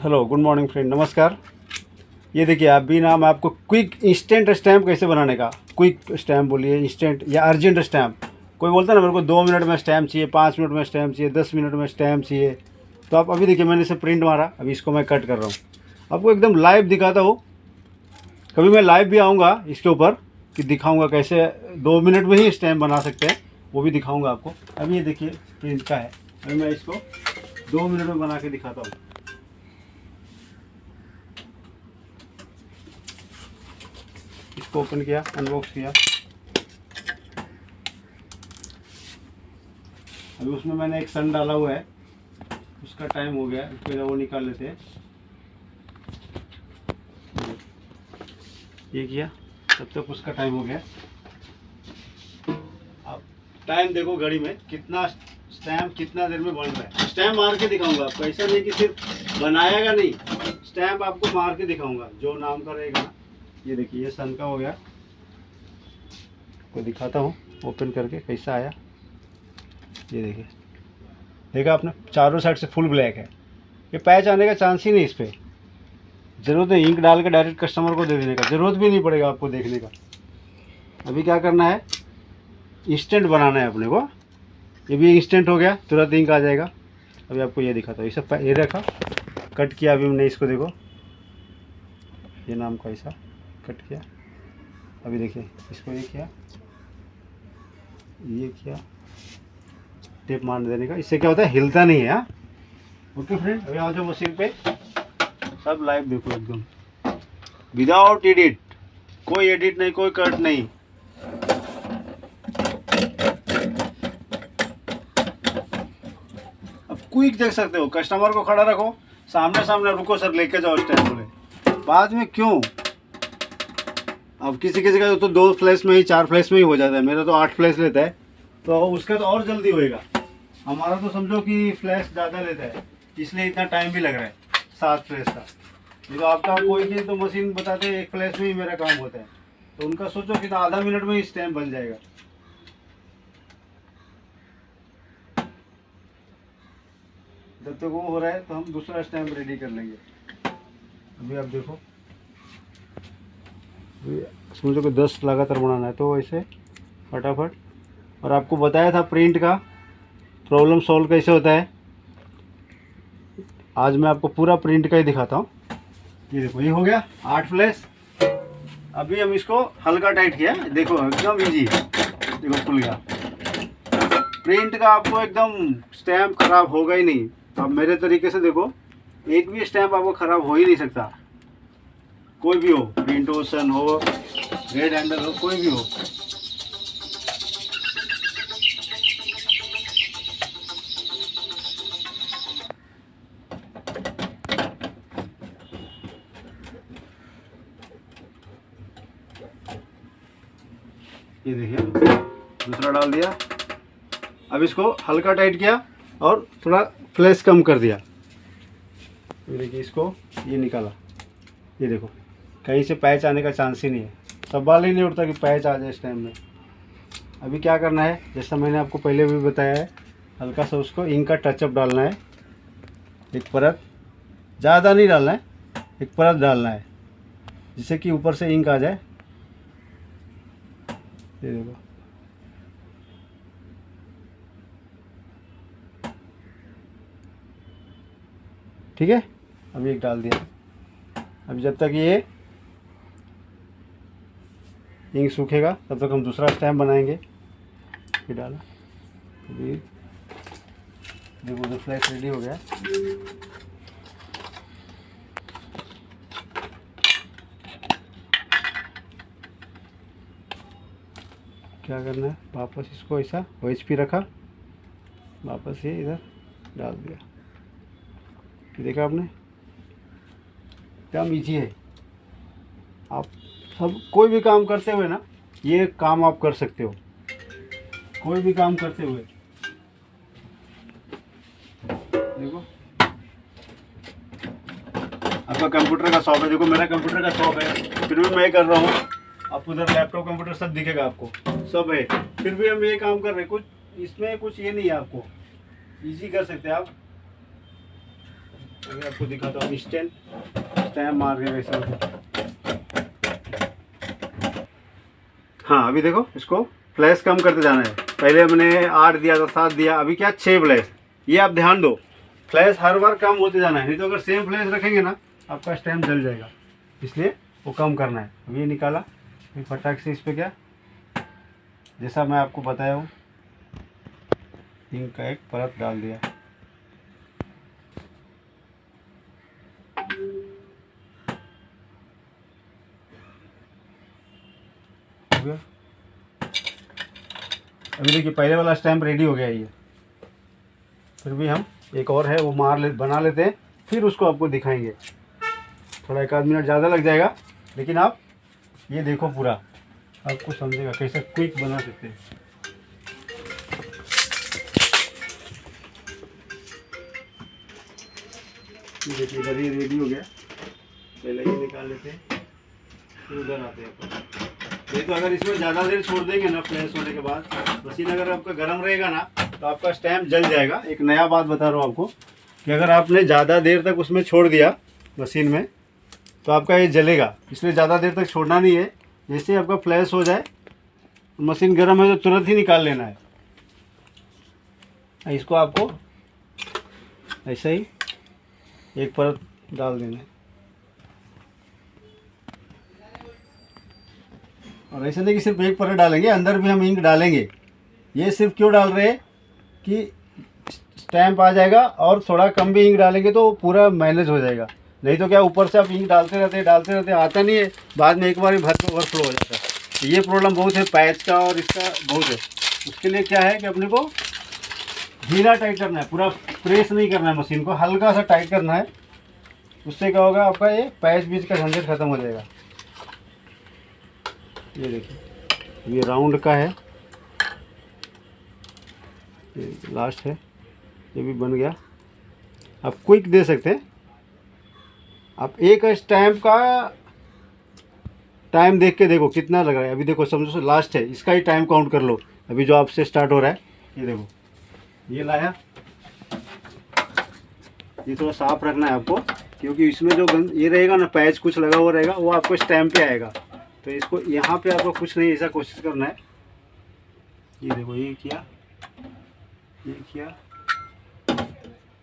Hello, good morning friend, नमस्कार। ये देखिए अभी ना मैं आपको क्विक इंस्टेंट स्टैम्प कैसे बनाने का, क्विक स्टैम्प बोलिए, इंस्टेंट या अर्जेंट स्टैम्प। कोई बोलता है ना मेरे को 2 मिनट में स्टैम्प चाहिए, 5 मिनट में स्टैम्प चाहिए, 10 मिनट में स्टैम्प चाहिए। तो आप अभी देखिए मैंने इसे प्रिंट मारा, अभी इसको मैं कट कर रहा हूँ, आपको एकदम लाइव दिखाता हूँ। कभी मैं लाइव भी आऊँगा इसके ऊपर कि दिखाऊँगा कैसे 2 मिनट में ही स्टैम्प बना सकते हैं, वो भी दिखाऊँगा आपको। अभी ये देखिए प्रिंट का है, अभी मैं इसको 2 मिनट में बना के दिखाता हूँ। इसको ओपन किया, अनबॉक्स किया, अभी उसमें मैंने एक सन डाला हुआ है, उसका टाइम हो गया, पहले वो निकाल लेते हैं। ये किया, तब तक उसका टाइम हो गया। अब टाइम देखो घड़ी में कितना स्टैम्प कितना देर में बन रहा है। स्टैम्प मार के दिखाऊंगा आपको, ऐसा नहीं कि सिर्फ बनाएगा नहीं, स्टैम्प आपको मार के दिखाऊंगा जो नाम का रहेगा ना। ये देखिए ये सन का हो गया, को दिखाता हूँ ओपन करके कैसा आया। ये देखिए, देखा आपने, चारों साइड से फुल ब्लैक है। ये पैच आने का चांस ही नहीं इस पर। ज़रूरत है इंक डाल के डायरेक्ट कस्टमर को दे देने का, ज़रूरत भी नहीं पड़ेगा आपको देखने का। अभी क्या करना है, इंस्टेंट बनाना है अपने को। ये भी इंस्टेंट हो गया, तुरंत इंक आ जाएगा। अभी आपको ये दिखाता हूँ, ये रखा, कट किया अभी मैंने इसको, देखो ये नाम का ऐसा कट किया। अभी देखिए इसको ये किया, ये किया, टेप मार देने का। इससे क्या होता है, हिलता नहीं है। हाँ ओके फ्रेंड, अभी आ जाओ मशीन पे, सब लाइव देखो एकदम विदाउट एडिट, कोई एडिट नहीं, कोई कट नहीं। अब क्विक देख सकते हो, कस्टमर को खड़ा रखो सामने सामने, रुको सर लेके जाओ स्टैम्प, बोले बाद में क्यों। अब किसी किसी का तो 2 फ्लैश में ही 4 फ्लैश में ही हो जाता है, मेरा तो 8 फ्लैश लेता है, तो उसका तो और जल्दी होएगा। हमारा तो समझो कि फ्लैश ज़्यादा लेता है, इसलिए इतना टाइम भी लग रहा है 7 फ्लैश का। नहीं तो आपका कोई भी तो मशीन बताते हैं 1 फ्लैश में ही मेरा काम होता है, तो उनका सोचो कि आधा मिनट में ही स्टैम्प बन जाएगा। जब तक वो हो रहा है तो हम दूसरा स्टैम्प रेडी कर लेंगे। अभी आप देखो, समझो कि 10 लगातार बनाना है, तो ऐसे फटाफट। और आपको बताया था प्रिंट का प्रॉब्लम सॉल्व कैसे होता है, आज मैं आपको पूरा प्रिंट का ही दिखाता हूँ। ये देखो ये हो गया 8 फ्लैश। अभी हम इसको हल्का टाइट किया, देखो एकदम इजी, देखो खुल गया। प्रिंट का आपको एकदम स्टैम्प खराब होगा ही नहीं। अब मेरे तरीके से देखो, एक भी स्टैम्प आपको खराब हो ही नहीं सकता, कोई भी हो, प्रिंट हो, सन हो, रेड हैंडल हो, कोई भी हो। ये देखिए दूसरा डाल दिया, अब इसको हल्का टाइट किया और थोड़ा फ्लैश कम कर दिया। ये देखिए इसको ये निकाला, ये देखो कहीं से पैच आने का चांस ही नहीं है, सवाल ही नहीं उठता कि पैच आ जाए इस टाइम में। अभी क्या करना है, जैसा मैंने आपको पहले भी बताया है, हल्का सा उसको इंक का टचअप डालना है, एक परत, ज़्यादा नहीं डालना है, एक परत डालना है, जिससे कि ऊपर से इंक आ जाए। ये देखो ठीक है, अभी एक डाल दिया। अभी जब तक ये इंक सूखेगा तब तक हम दूसरा स्टैम्प बनाएंगे। ये डाला, अभी देखो तो फ्लैश रेडी हो गया। क्या करना है, वापस इसको ऐसा OHP रखा, वापस ये इधर डाल दिया। देखा आपने, एकदम ईजी है। आप सब कोई भी काम करते हुए ना, ये काम आप कर सकते हो, कोई भी काम करते हुए। देखो आपका कंप्यूटर का शॉप है, देखो मेरा कंप्यूटर का शॉप है, फिर भी मैं कर रहा हूँ। आपको उधर लैपटॉप कंप्यूटर सब दिखेगा, आपको सब है, फिर भी हम ये काम कर रहे हैं। कुछ इसमें कुछ ये नहीं है, आपको इजी कर सकते हैं आप। अभी आपको दिखाता हूँ स्टैम्प मार के वैसे। हाँ, अभी देखो इसको फ्लैश कम करते जाना है। पहले हमने 8 दिया था, 7 दिया, अभी क्या 6 फ्लैश। ये आप ध्यान दो, फ्लैश हर बार कम होते जाना है, नहीं तो अगर सेम फ्लैश रखेंगे ना आपका स्टैम्प जल जाएगा, इसलिए वो कम करना है। अभी ये निकाला, फिर फटाक से इस पर क्या, जैसा मैं आपको बताया हूँ, इंक का एक परत डाल दिया। हो गया। अभी देखिए पहले वाला स्टैम्प रेडी हो गया है ये। फिर भी हम एक और है वो बना लेते हैं, फिर उसको आपको दिखाएंगे। थोड़ा 1 आध मिनट ज़्यादा लग जाएगा, लेकिन आप ये देखो पूरा, आपको समझेगा कैसे क्विक बना सकते हैं। ये देखिए इधर ये रेडी हो गया, पहले ये निकाल लेते हैं, फिर उधर आते हैं। ये तो अगर इसमें ज़्यादा देर छोड़ देंगे ना फ्लैश होने के बाद, मशीन अगर आपका गर्म रहेगा ना तो आपका स्टैम्प जल जाएगा। एक नया बात बता रहा हूँ आपको कि अगर आपने ज़्यादा देर तक उसमें छोड़ दिया मशीन में तो आपका ये जलेगा, इसलिए ज़्यादा देर तक छोड़ना नहीं है। जैसे ही आपका फ्लैश हो जाए, मशीन गर्म है तो तुरंत ही निकाल लेना है। इसको आपको ऐसे ही एक परत डाल देना है, और ऐसे नहीं कि सिर्फ एक परत डालेंगे, अंदर भी हम इंक डालेंगे। ये सिर्फ क्यों डाल रहे हैं कि स्टैम्प आ जाएगा, और थोड़ा कम भी इंक डालेंगे तो पूरा मैनेज हो जाएगा। नहीं तो क्या ऊपर से आप इंक डालते रहते आता नहीं है, बाद में एक बार ही भर के ओवरफ्लो हो जाता है। तो ये प्रॉब्लम बहुत है पैच का, और इसका बहुत है। उसके लिए क्या है कि अपने को ढीला टाइट करना है, पूरा प्रेस नहीं करना है, मशीन को हल्का सा टाइट करना है। उससे क्या होगा, आपका ये पैच बीच का झंझट खत्म हो जाएगा। ये देखिए ये राउंड का है, ये लास्ट है, ये भी बन गया। आप क्विक दे सकते हैं, आप एक स्टैम्प का टाइम देख के देखो कितना लग रहा है। अभी देखो समझो लास्ट है, इसका ही टाइम काउंट कर लो। अभी जो आपसे स्टार्ट हो रहा है, ये देखो ये लाया। ये थोड़ा साफ रखना है आपको, क्योंकि इसमें जो ये रहेगा ना, पैच कुछ लगा हुआ रहेगा, वो आपको स्टैम्प पे आएगा। तो इसको यहाँ पे आपको कुछ नहीं, ऐसा कोशिश करना है। ये देखो ये किया,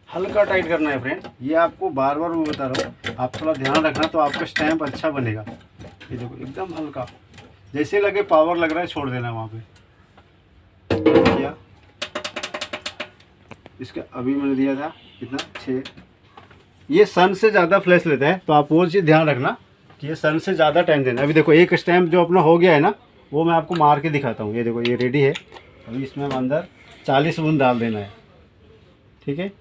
हल्का टाइट करना है फ्रेंड। ये आपको बार बार मैं बता रहा हूँ, आप थोड़ा ध्यान रखना, तो आपका स्टैम्प अच्छा बनेगा। ये देखो एकदम हल्का, जैसे लगे पावर लग रहा है छोड़ देना वहाँ पे। किया इसका अभी मैंने दिया था कितना 6। ये सन से ज़्यादा फ्लैश लेता है, तो आप वो चीज़ ध्यान रखना कि ये सन से ज़्यादा टाइम देना। अभी देखो एक स्टैम्प जो अपना हो गया है ना, वो मैं आपको मार के दिखाता हूँ। ये देखो ये रेडी है। अभी इसमें हम अंदर 40 बूंद डाल देना है, ठीक है।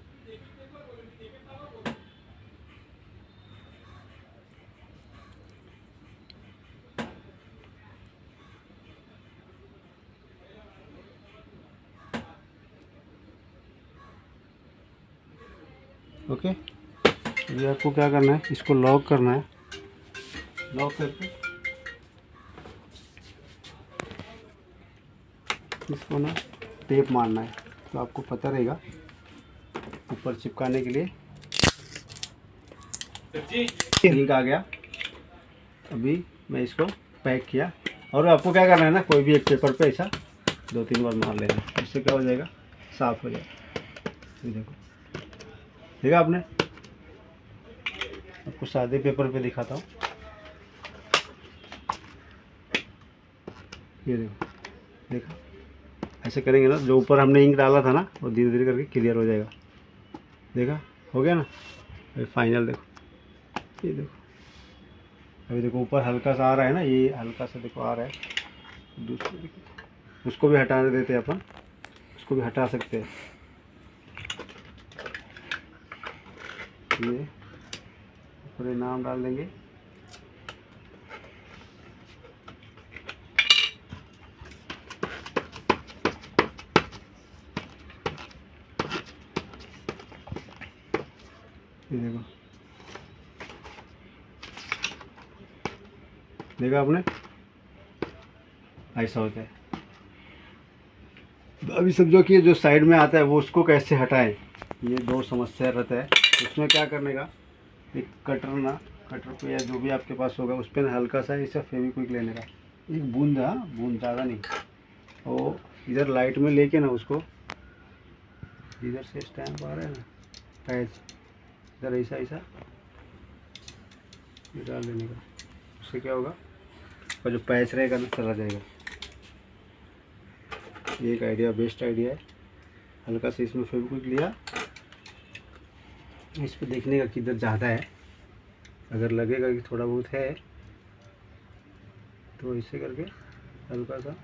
ओके, ये आपको क्या करना है, इसको लॉक करना है। लॉक करके इसको ना टेप मारना है, तो आपको पता रहेगा ऊपर चिपकाने के लिए। इंक आ गया। अभी मैं इसको पैक किया, और आपको क्या करना है ना, कोई भी एक पेपर पे ऐसा 2-3 बार मार लेना, इससे क्या हो जाएगा, साफ हो जाएगा। ये देखो देखा आपने, आपको सादे पेपर पे दिखाता हूँ। ये देखो, देखा ऐसे करेंगे ना, जो ऊपर हमने इंक डाला था ना, वो धीरे धीरे करके क्लियर हो जाएगा। देखा हो गया ना। अभी फाइनल देखो, ये देखो, अभी देखो ऊपर हल्का सा आ रहा है ना, ये हल्का सा देखो आ रहा है। दूसरे देखो, उसको भी हटा देते हैं अपन, उसको भी हटा सकते हैं। ये पूरे नाम डाल देंगे। ये देखो, देखा आपने, ऐसा होता है। अभी समझो कि जो साइड में आता है वो उसको कैसे हटाएं, ये 2 समस्या रहता है। उसमें क्या करने का, एक कटर पे या जो भी आपके पास होगा उस पर हल्का सा ऐसा फेविक्विक लेने का, एक बूंद, हाँ बूंद, ज़्यादा नहीं। और इधर लाइट में लेके ना उसको, इधर से स्टैम्प आ रहा है ना पैच, इधर ऐसा ऐसा ये डाल देने का। उससे क्या होगा, और जो पैच रहेगा ना चला जाएगा। ये एक आइडिया, बेस्ट आइडिया है। हल्का से इसमें फेविक्विक लिया, इस पर देखने का किधर ज़्यादा है, अगर लगेगा कि थोड़ा बहुत है तो ऐसे करके हल्का सा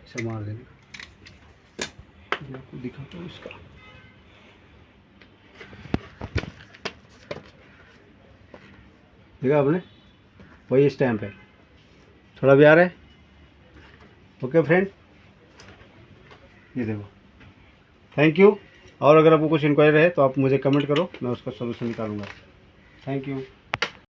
ऐसा मार देने का। मैं आपको दिखाता हूँ इसका। देखा आपने, वही स्टैम्प है, थोड़ा भी आ रहा है। ओके फ्रेंड, ये देखो, थैंक यू। और अगर आपको कुछ इंक्वायरी है तो आप मुझे कमेंट करो, मैं उसका सोल्यूशन निकालूंगा। Thank you.